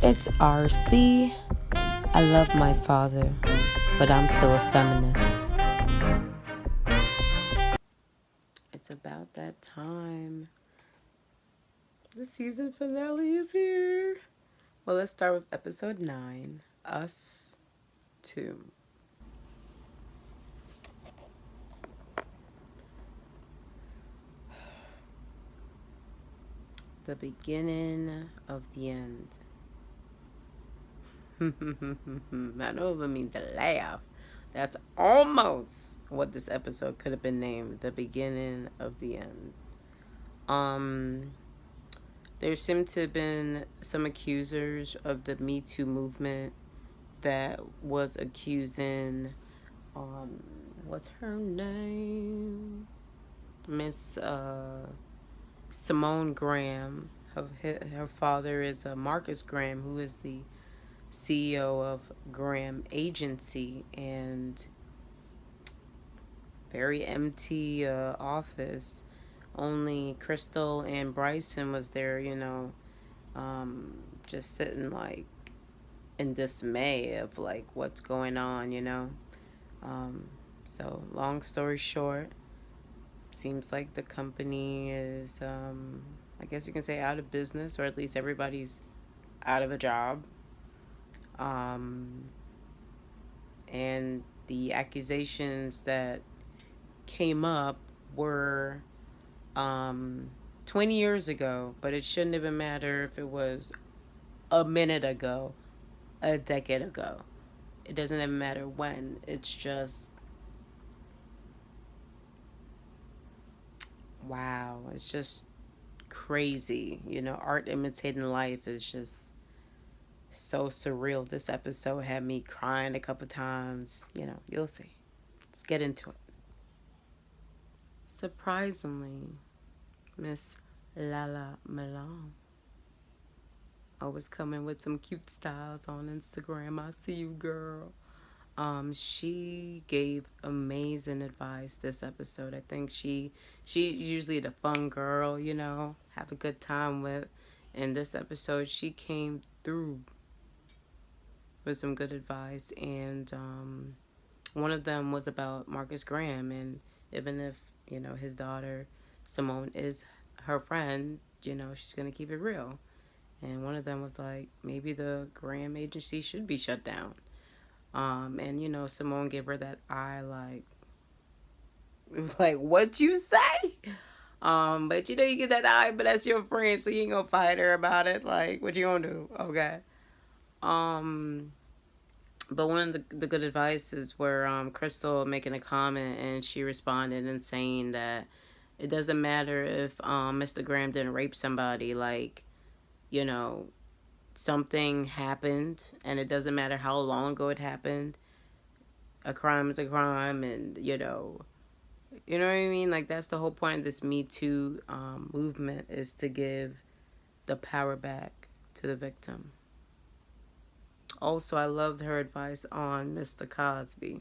It's RC. I love my father, but I'm still a feminist. It's about that time. The season finale is here. Well, let's start with episode 9, Us 2. The beginning of the end. I don't even mean to laugh. That's almost what this episode could have been named. The beginning of the end. There seemed to have been some accusers of the Me Too movement that was accusing, what's her name? Miss Simone Graham. Her father is Marcus Graham, who is the CEO of Graham Agency, and very empty office. Only Crystal and Bryson was there, just sitting like in dismay of like what's going on. So long story short, seems like the company is, I guess you can say, out of business, or at least everybody's out of a job. And the accusations that came up were 20 years ago, but it shouldn't even matter if it was a minute ago, a decade ago. It doesn't even matter when. It's just, wow. It's just crazy. Art imitating life is just so surreal. This episode had me crying a couple times. You'll see. Let's get into it. Surprisingly, Miss Lala Milan always coming with some cute styles on Instagram. I see you, girl. She gave amazing advice this episode. I think she usually the fun girl, have a good time with. In this episode, she came through with some good advice, and one of them was about Marcus Graham, and even if his daughter Simone is her friend, she's gonna keep it real. And one of them was like, maybe the Graham agency should be shut down. And Simone gave her that eye, like, it was like, what you say? But you get that eye, but that's your friend, so you ain't gonna fight her about it. Like, what you gonna do? Okay. But one of the good advices were Crystal making a comment, and she responded and saying that it doesn't matter if Mr. Graham didn't rape somebody. Like, something happened, and it doesn't matter how long ago it happened. A crime is a crime, and you know what I mean. Like, that's the whole point of this Me Too movement, is to give the power back to the victim. Also, I loved her advice on Mr. Cosby.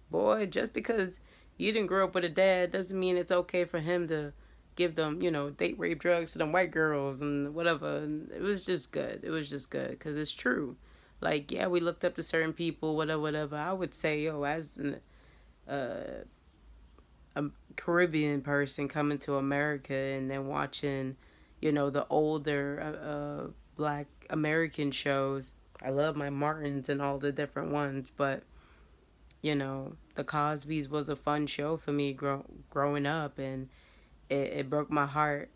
Boy, just because you didn't grow up with a dad doesn't mean it's okay for him to give them, date rape drugs to them white girls and whatever. And it was just good. It was just good because it's true. Like, yeah, we looked up to certain people, whatever. I would say, as a Caribbean person coming to America and then watching, the older Black American shows. I love my Martins and all the different ones, but the Cosbys was a fun show for me growing up, and it broke my heart,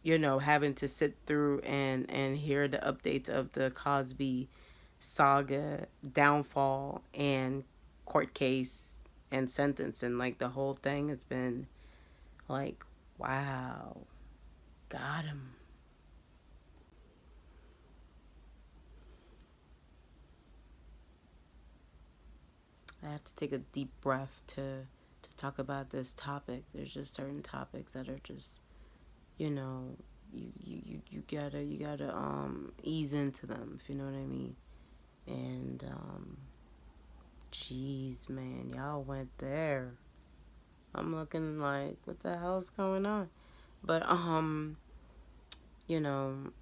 having to sit through and hear the updates of the Cosby saga, downfall, and court case and sentence, and like the whole thing has been like, wow, got him. I have to take a deep breath to talk about this topic. There's just certain topics that are just, you gotta ease into them, if you know what I mean. And jeez, man, y'all went there. I'm looking like, what the hell's going on? But you know,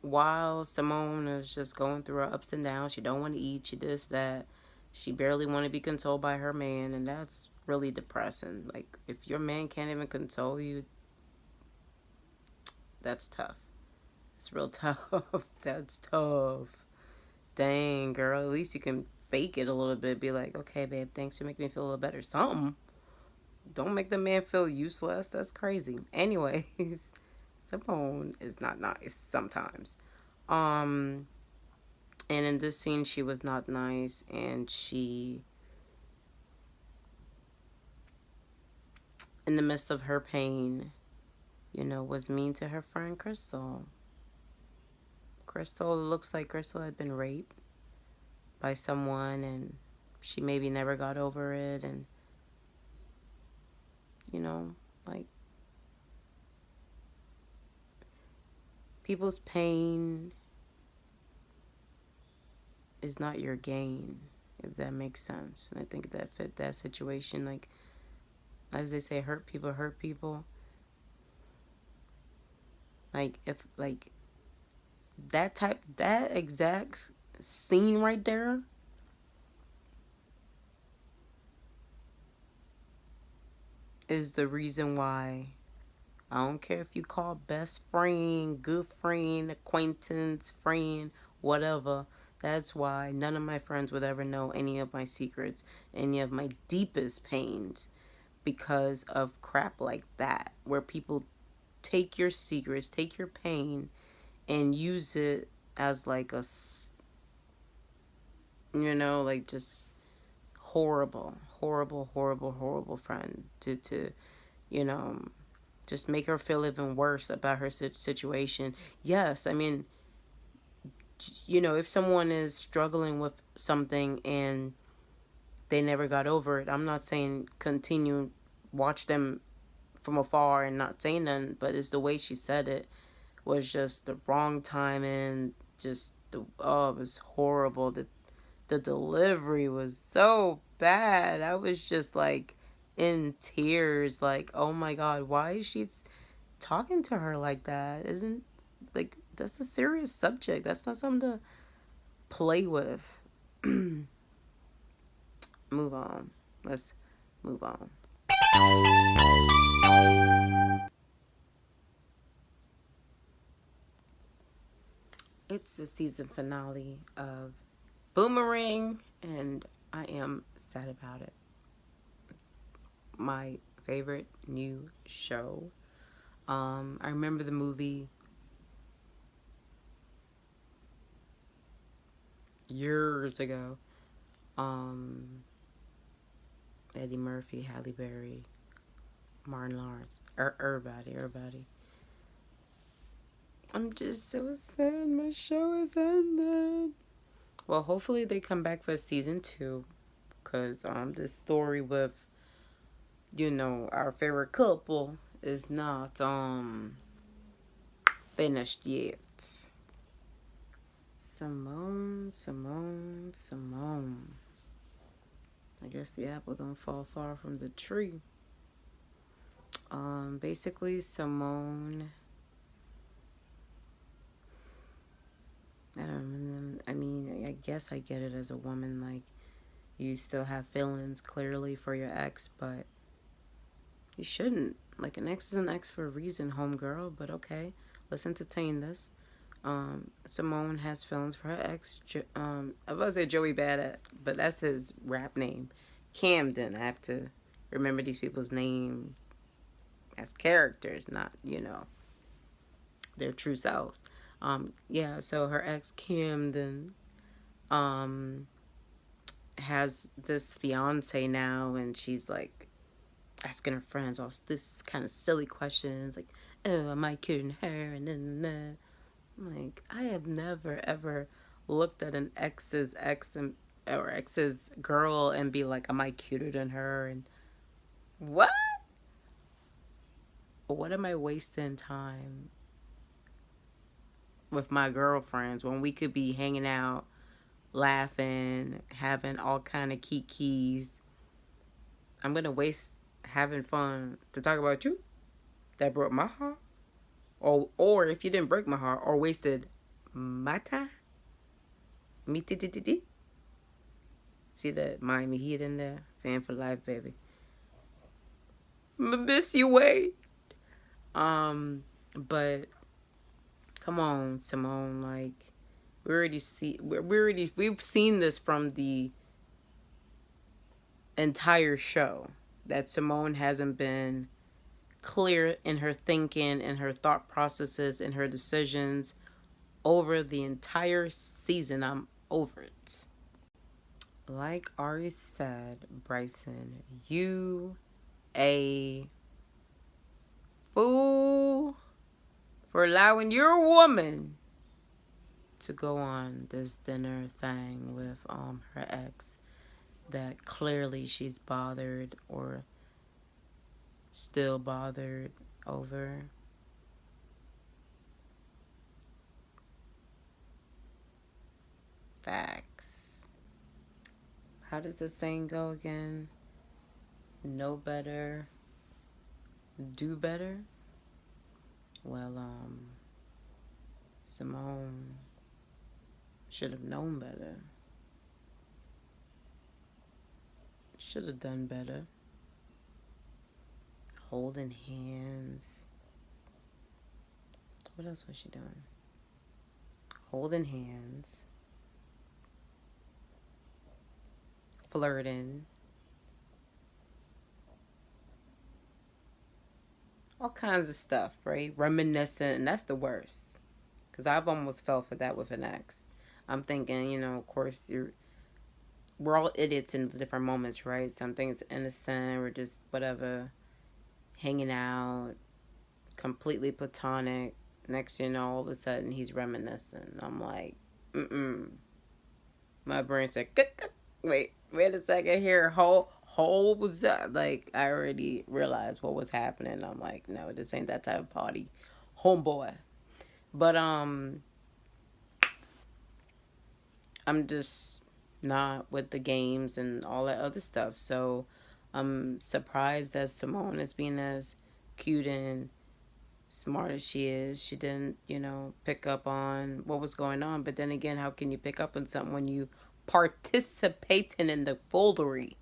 while Simone is just going through her ups and downs, she don't want to eat, she this, that. She barely want to be consoled by her man, and that's really depressing. Like, if your man can't even console you, that's tough. It's real tough. That's tough. Dang, girl. At least you can fake it a little bit. Be like, okay, babe, thanks for making me feel a little better. Something. Don't make the man feel useless. That's crazy. Anyways, Simone is not nice sometimes. Um, and in this scene, she was not nice, and she, in the midst of her pain, was mean to her friend Crystal. Crystal looks like Crystal had been raped by someone, and she maybe never got over it, and like, people's pain is not your gain, if that makes sense. And I think that fit that situation. Like, as they say, hurt people hurt people. Like, if, like, that exact scene right there is the reason why I don't care if you call best friend, good friend, acquaintance, friend, whatever. That's why none of my friends would ever know any of my secrets, any of my deepest pains, because of crap like that, where people take your secrets, take your pain, and use it as like like just horrible, horrible, horrible, horrible friend to you know, just make her feel even worse about her situation. Yes, I mean, if someone is struggling with something and they never got over it, I'm not saying continue, watch them from afar and not say nothing, but it's the way she said it was just the wrong timing. Just it was horrible. The delivery was so bad. I was just like in tears, like, oh my god, why is she talking to her like that? Isn't, like, that's a serious subject. That's not something to play with. Move on. Let's move on. It's the season finale of Boomerang, and I am sad about it. It's my favorite new show. I remember the movie years ago. Um, Eddie Murphy, Halle Berry, Martin Lawrence, everybody. I'm just so sad my show is ended. Well, hopefully they come back for season 2, because this story with our favorite couple is not finished yet. Simone. I guess the apple don't fall far from the tree. Basically Simone, I mean, I guess I get it as a woman, like, you still have feelings clearly for your ex, but you shouldn't. Like, an ex is an ex for a reason, homegirl, but okay, let's entertain this. Simone has feelings for her ex. I was about to say Joey Bad, but that's his rap name. Camden. I have to remember these people's name as characters, not, their true selves. Yeah, so her ex Camden has this fiance now, and she's like asking her friends all this kind of silly questions, like, oh, am I kidding her? And then like, I have never ever looked at an ex's ex or ex's girl and be like, am I cuter than her? And what? What am I wasting time with my girlfriends when we could be hanging out, laughing, having all kind of kikis? I'm gonna waste having fun to talk about you that broke my heart, or if you didn't break my heart, or wasted Mata? Mitititi? See that Miami Heat in there? Fan for life, baby. Miss you, Wade. But come on, Simone. Like we've seen this from the entire show that Simone hasn't been clear in her thinking and her thought processes and her decisions over the entire season. I'm over it. Like Ari said, Bryson, you a fool for allowing your woman to go on this dinner thing with her ex that clearly she's bothered or still bothered over. Facts. How does the saying go again? Know better, do better. Well, Simone should have known better. Should have done better. Holding hands. What else was she doing? Holding hands. Flirting. All kinds of stuff, right? Reminiscent, and that's the worst. Because I've almost fell for that with an ex. I'm thinking, of course, we're all idiots in the different moments, right? Something's innocent, we're just whatever, hanging out, completely platonic. Next thing you know, all of a sudden, he's reminiscing. I'm like, My brain said, wait a second here, hold was up. Like, I already realized what was happening. I'm like, no, this ain't that type of party, homeboy. But I'm just not with the games and all that other stuff. So I'm surprised that Simone is being as cute and smart as she is. She didn't, pick up on what was going on. But then again, how can you pick up on something when you participating in the foolery?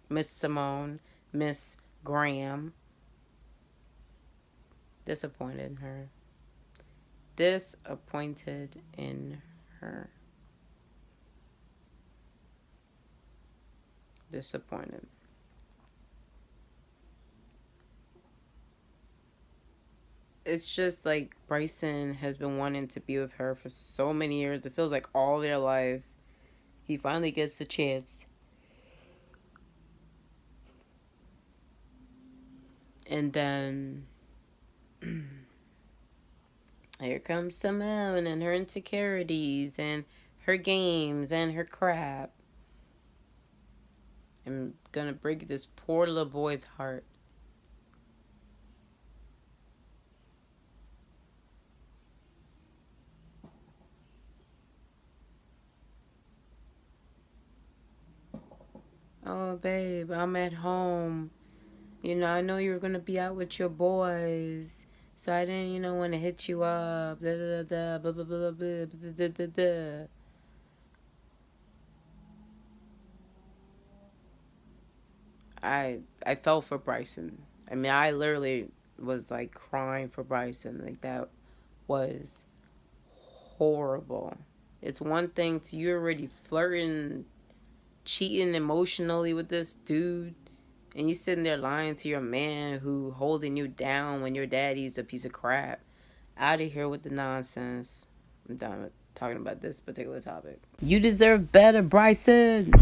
Miss Simone, Miss Graham. Disappointed in her. Disappointed in her. Disappointed. It's just like Bryson has been wanting to be with her for so many years. It feels like all their life. He finally gets the chance. And then here comes Simone and her insecurities and her games and her crap. I'm gonna break this poor little boy's heart. Oh, babe, I'm at home. I know you were gonna be out with your boys, so I didn't, want to hit you up. Da da da, blah blah blah blah blah da da da. I fell for Bryson. I mean, I literally was like crying for Bryson. Like that was horrible. It's one thing to you already flirting, cheating emotionally with this dude, and you sitting there lying to your man who holding you down when your daddy's a piece of crap. Out of here with the nonsense. I'm done with talking about this particular topic. You deserve better, Bryson.